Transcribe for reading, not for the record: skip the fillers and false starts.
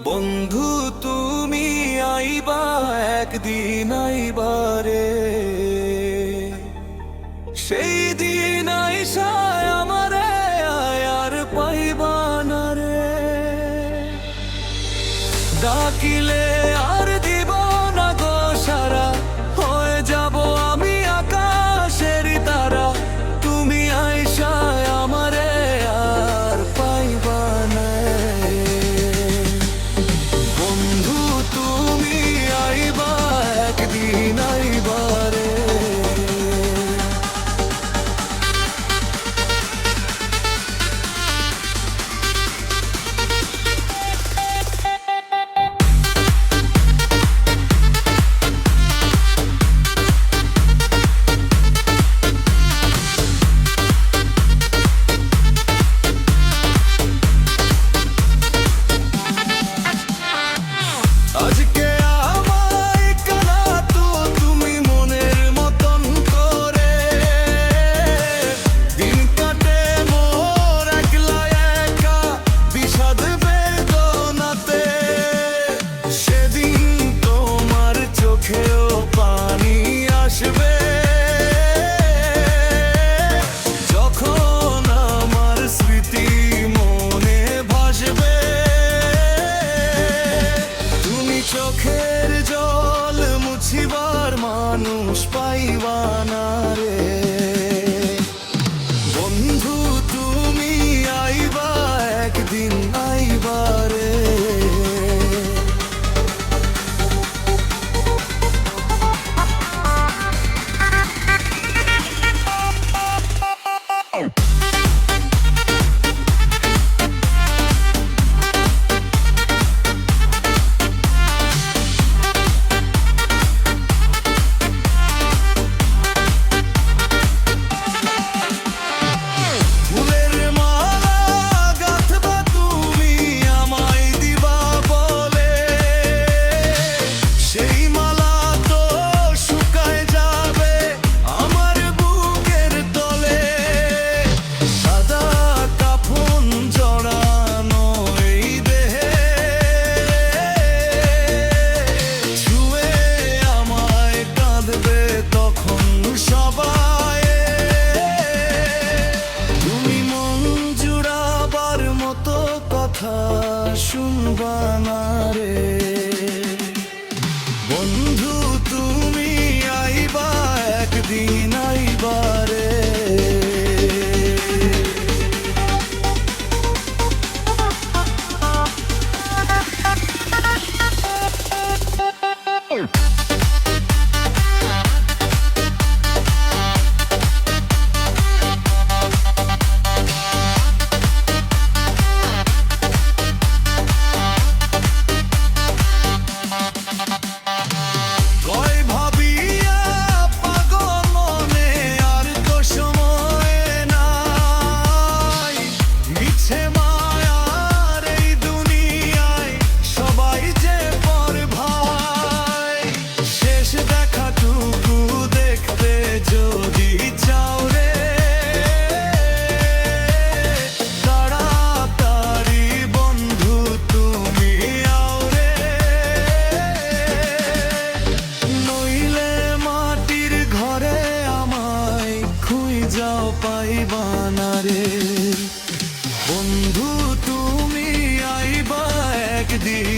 বন্ধু তুমি আইবা একদিন আইবারে, সেই দিন আইসায় আমারে আর পাইবা না রে। ডাকিলে আর দিব না গো সারা, হয়ে যাব আমি আকাশের তারা। তুমি আইসায় আমারে আর পাইবা না। বন্ধু তুমি আইবা একদিন আইবারে। আজকে আমায় কানা তো তুমি মনের মতন করে, দিন কাটে মোর একলা একা বিষাদ বেদনাতে। সেদিন তোমার চোখেও পানি আসবে, যখন আমার স্মৃতি মনে ভাসবে। চোখের জল মুছিবার মানুষ পাইবা না রে। বন্ধু তুমি আইবা একদিন আইবারে। শুনবা না রে। বন্ধু তুমি আইবা একদিন আইবারে। যাও পাইবা না রে। বন্ধু তুমি আইবা একদিন।